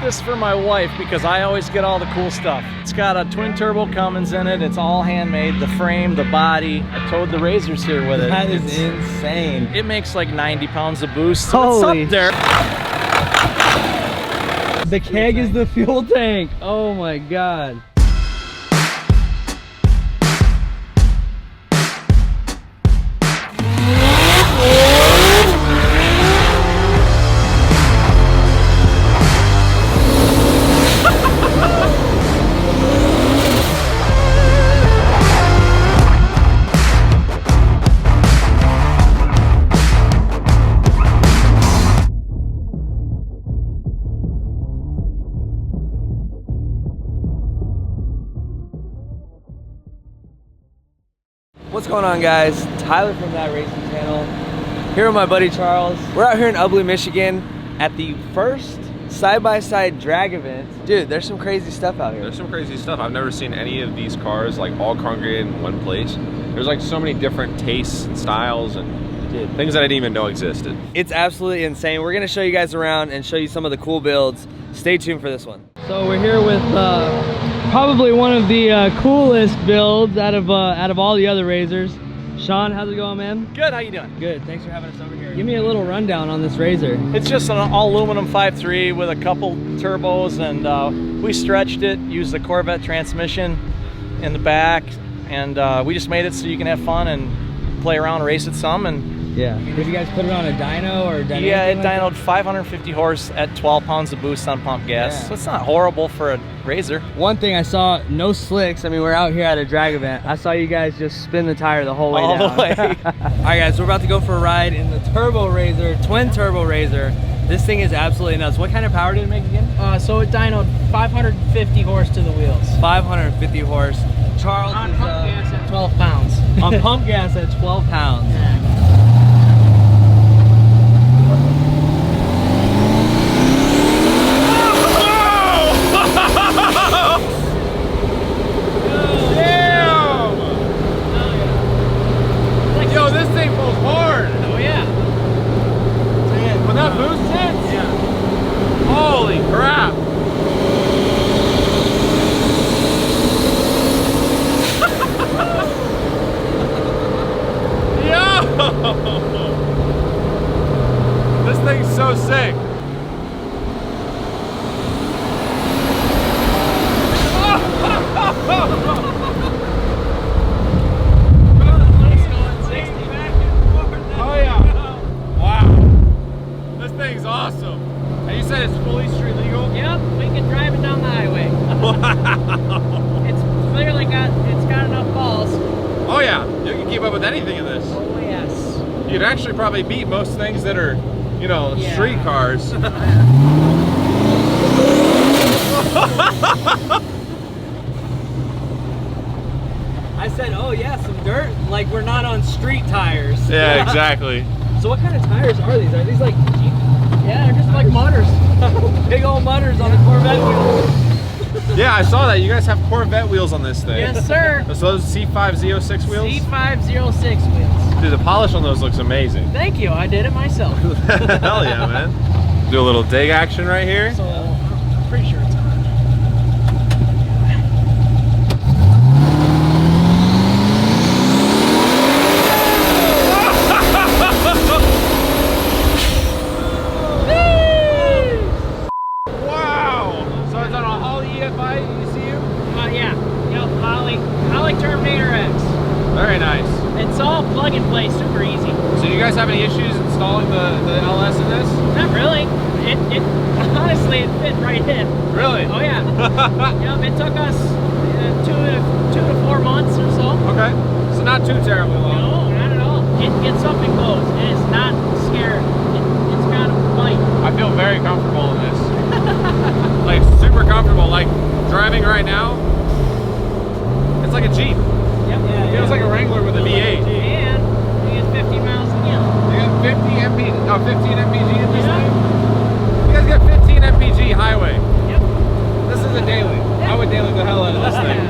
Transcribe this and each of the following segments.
this for my wife because I always get all the cool stuff. It's got a twin turbo Cummins in it. It's all handmade. The frame, the body. I towed the razors here with it. That is insane. It makes like 90 pounds of boost. So Holy. it's up there. The keg is the fuel tank. Oh my God. What's going on, guys? Tyler from That Racing Channel here with my buddy Charles. We're out here in Ubly, Michigan at the first side-by-side drag event. Dude, there's some crazy stuff out here. There's some crazy stuff. I've never seen any of these cars like all congregated in one place. There's like so many different tastes and styles and things that I didn't even know existed. It's absolutely insane. We're gonna show you guys around and show you some of the cool builds. Stay tuned for this one. So we're here with probably one of the coolest builds out of all the other razors. Sean, how's it going, man? Good, how you doing? Good, thanks for having us over here. Give me a little rundown on this razor. It's just an all aluminum 5.3 with a couple turbos, and we stretched it, used the Corvette transmission in the back, and we just made it so you can have fun and play around, race it some. And yeah. Did you guys put it on a dyno or dyno? Yeah, it dynoed 550 horse at 12 pounds of boost on pump gas. Yeah. So it's not horrible for a razor. One thing I saw, no slicks. I mean, we're out here at a drag event. I saw you guys just spin the tire the whole way down. All the way. All right, guys, we're about to go for a ride in the Turbo Razor, twin turbo razor. This thing is absolutely nuts. What kind of power did it make again? So it dynoed 550 horse to the wheels. 550 horse. Charles On is, pump gas at 12 pounds. on pump gas at 12 pounds. Yeah. This thing's so sick. Oh yeah. Wow. This thing's awesome. And you said it's fully street legal? Yep, we can drive it down the highway. Wow. It's clearly got enough balls. Oh yeah, you can keep up with anything in this. Oh yes. You'd actually probably beat most things that are, you know, Yeah. street cars. I said, oh yeah, some dirt. Like we're not on street tires. Yeah, exactly. So what kind of tires are these? Are these like Jeep? Yeah, they're just like mutters. Big old mutters on a Corvette wheel. Yeah, I saw that. You guys have Corvette wheels on this thing. Yes, sir. So those C5Z06 wheels? C506 wheels. Dude, the polish on those looks amazing. Thank you, I did it myself. Hell yeah, man. Do a little dig action right here. So, I'm pretty sure it's on. Very nice. It's all plug and play, super easy. So do you guys have any issues installing the LS in this? Not really. It honestly, it fit right in. Really? Oh yeah. Yep, it took us 2 to 4 months or so. Okay. So not too terribly long. No, not at all. It gets up and goes. It is not scared. It's got a bite. I feel very comfortable in this. Like super comfortable. Like driving right now, it's like a Jeep. Yep. It feels like a Wrangler with a V8. And you get 50 miles a gallon. You got 15 mpg in this thing? You guys got 15 mpg highway. Yep. This is a daily. I would daily the hell out of this thing.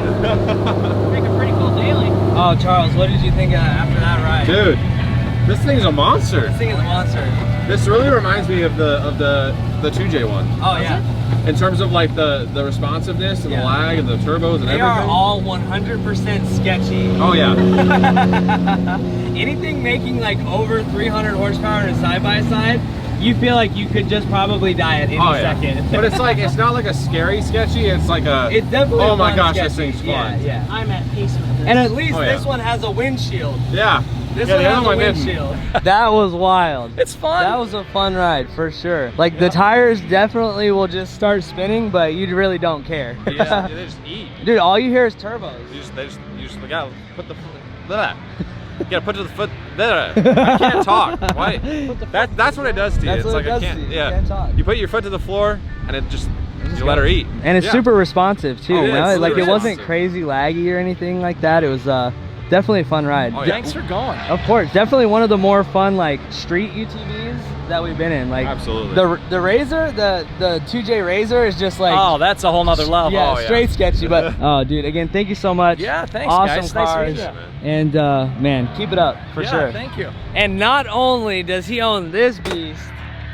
Make a pretty cool daily. Oh, Charles, what did you think after that ride? Dude, this thing's a monster. This thing is a monster. This really reminds me of the 2J one. Oh yeah. In terms of like the responsiveness and the lag and the turbos and everything. They are all 100% sketchy. Oh yeah. Anything making like over 300 horsepower in a side-by-side, you feel like you could just probably die at any second. But it's like, it's not like a scary sketchy, it's like a, it's definitely oh my gosh, sketchy. this thing's fun. Yeah. I'm at peace with this. And at least Oh, this one has a windshield. Yeah. This Yeah, one the has other a one didn't. windshield. That was wild. It's fun. That was a fun ride for sure. Like the tires definitely will just start spinning, but you really don't care. Yeah, they just eat. Dude, all you hear is turbos. You just gotta put the blah. You gotta put to the foot. Blah. I can't talk. Why? That's what it does to you. That's It's what like it does I can't. to you. Yeah. You can't talk. You put your foot to the floor, and it just you let her eat. And it's super responsive too. Oh, You yeah, know? it's Like it super wasn't responsive. crazy laggy or anything like that. It was definitely a fun ride. Oh, yeah. Thanks for going. Of course, definitely one of the more fun like street UTVs that we've been in. Like Absolutely. the Razor, the 2J Razor is just like Oh, that's a whole nother level. yeah, Oh, yeah. straight sketchy. But oh, dude, again, thank you so much. Yeah, thanks, awesome guys. Nice to cars. meet you. And man, keep it up for Yeah, sure. thank you. And not only does he own this beast,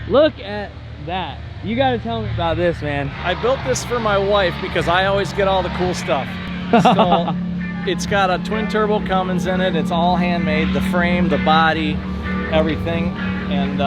look at that. You got to tell me about this, man. I built this for my wife because I always get all the cool stuff. So it's got a twin turbo Cummins in it. It's all handmade, the frame, the body, everything. And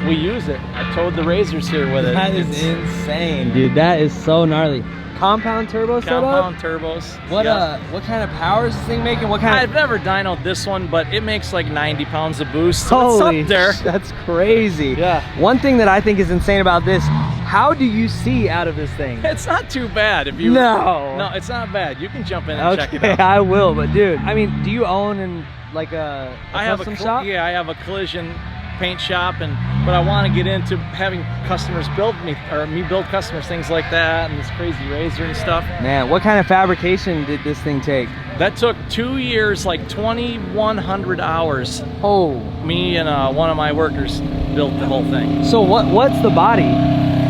we use it. I towed the Razors here with it. That is It's insane, dude. That is so gnarly. Compound turbo compound setup? turbos. What Yeah. what kind of power is this thing making? What kind I've never dynoed this one, but it makes like 90 pounds of boost. So Holy, it's up there. that's crazy. Yeah. One thing that I think is insane about this, how do you see out of this thing? It's not too bad if you. No. it's not bad. You can jump in and check it Okay, out. I will, but dude, I mean, do you own in like a I have custom shop? Yeah, I have a collision paint shop, but I want to get into having customers build me, or me build customers, things like that, and this crazy Razor and stuff. Man, what kind of fabrication did this thing take? That took 2 years, like 2,100 hours. Oh, Me and one of my workers built the whole thing. so what's the body?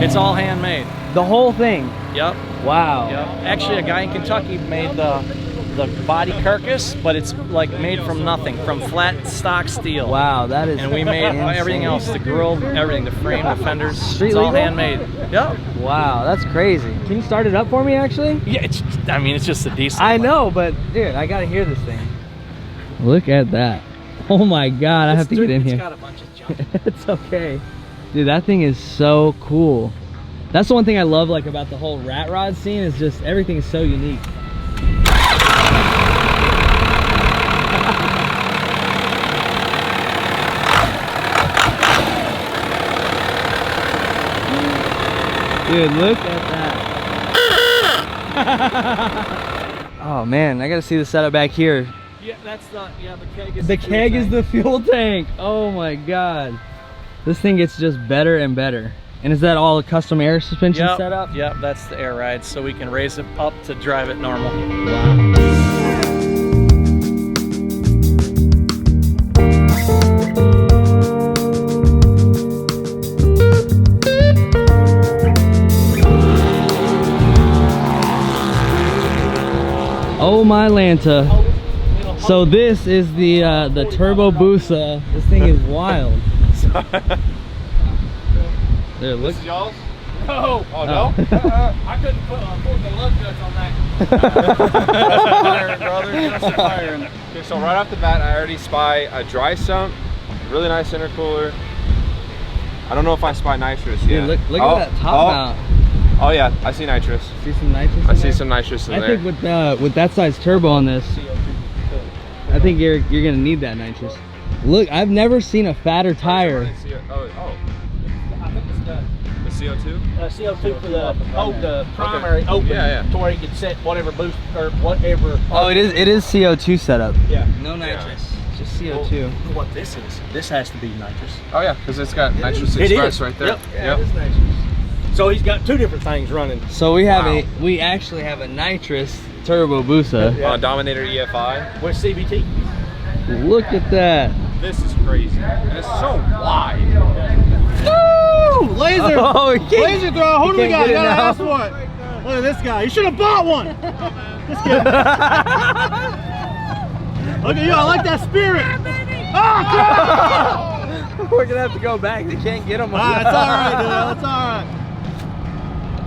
It's all handmade. The whole thing? Yep. Wow. Yep. Actually, a guy in Kentucky made the body carcass, but it's like made from nothing, from flat stock steel. Wow, that is And we made everything insane. else, the grill, everything, the frame, the fenders. Street It's all legal? handmade. Yep. Wow, that's crazy. Can you start it up for me, actually? Yeah, it's just a decent I one. know, but dude, I gotta hear this thing. Look at that. Oh my God, I have to get in It's here. got a bunch of junk. It's okay. Dude, that thing is so cool. That's the one thing I love like about the whole rat rod scene is just everything is so unique. Dude, look at that. Oh man, I gotta see the setup back here. Yeah, that's the keg is The keg is the fuel tank. Oh my God. This thing gets just better and better. And is that all a custom air suspension setup? Yep, that's the air ride, so we can raise it up to drive it normal. Wow. Oh my Lanta. So this is the Turbo Busa. This thing is wild. There, look. This is y'all's? Oh, Oh no? I couldn't put the lug nuts on that. Firing, brother. Just firing. Okay, so right off the bat, I already spy a dry sump, really nice intercooler. I don't know if I spy nitrous yet. Dude, look at that top mount. Oh yeah, I see nitrous. See some nitrous? I in see there? some nitrous in I there. think with that size turbo on this, I think you're gonna need that nitrous. Look, I've never seen a fatter tire. I think it's the CO2? CO2 for the primary open, Yeah. to where you can set whatever boost or whatever. Oh, it is CO2 setup. Yeah. No nitrous, just Well, CO2. what this is, this has to be nitrous. Oh yeah, because it's got nitrous It express is. right there. Yep. Yeah, it is nitrous. So he's got two different things running. So we have Wow. we actually have a nitrous Turbo Busa. Yeah. Dominator EFI. With CVT. Look at that. This is crazy. And it's so wide. Woo! Laser! Oh, he can't- Laser throw! Who do we can't got? get You it gotta now. ask for it. Look at this guy. You should have bought one! Just kidding. Look at you, I like that spirit! Oh, We're gonna have to go back. They can't get them. Alright, it's alright, dude. It's alright.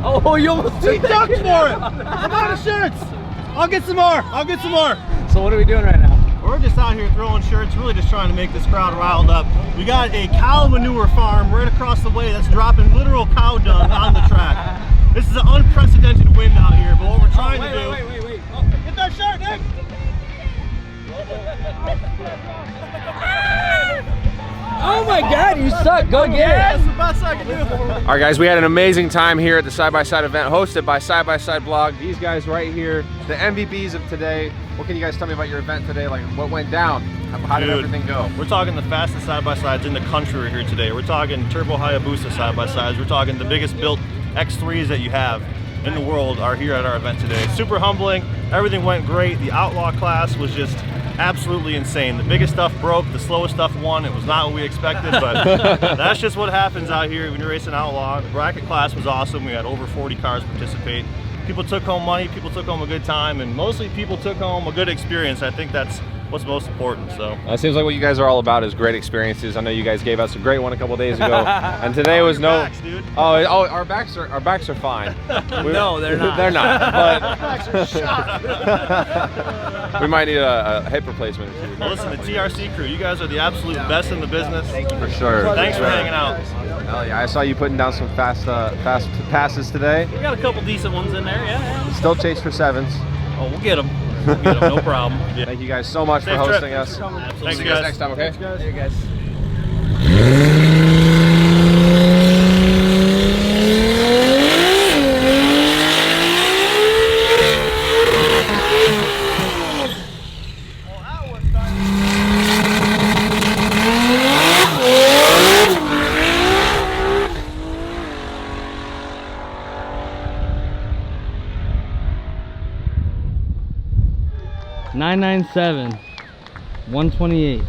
Oh, you almost He ducked for it. I'm out of shirts. I'll get some more. I'll get some more. So what are we doing right now? We're just out here throwing shirts, really just trying to make this crowd riled up. We got a cow manure farm right across the way that's dropping literal cow dung on the track. This is an unprecedented wind out here, but what we're trying to do... Wait. Oh, get that shirt, Nick! Oh my God, you suck. Go get it. That's the best I can do. All right, guys, we had an amazing time here at the side-by-side event hosted by Side by Side Blog. These guys right here, the MVPs of today. What can you guys tell me about your event today? Like, what went down? How did everything go? We're talking the fastest side-by-sides in the country here today. We're talking Turbo Hayabusa side-by-sides. We're talking the biggest built X3s that you have in the world are here at our event today. Super humbling. Everything went great. The Outlaw class was just absolutely insane. The biggest stuff broke, the slowest stuff won. It was not what we expected, but that's just what happens out here when you're racing Outlaw. The bracket class was awesome. We had over 40 cars participate. People took home money, people took home a good time, and mostly people took home a good experience. I think that's what's most important. So It seems like what you guys are all about is great experiences. I know you guys gave us a great one a couple days ago, and today was no. Backs, dude. Oh, our backs are fine. No, they're not. They're not. But Backs are shot. we might need a hip replacement. Well, listen, the TRC crew, you guys are the absolute best in the business. For sure. Thanks for hanging out. Hell yeah! I saw you putting down some fast passes today. We got a couple decent ones in there, yeah. Still chase for sevens. Oh, we'll get them. No problem. Thank you guys so much Safe for trip. hosting us. Thanks, See you guys guys. next time, okay? There you guys. 997, 128.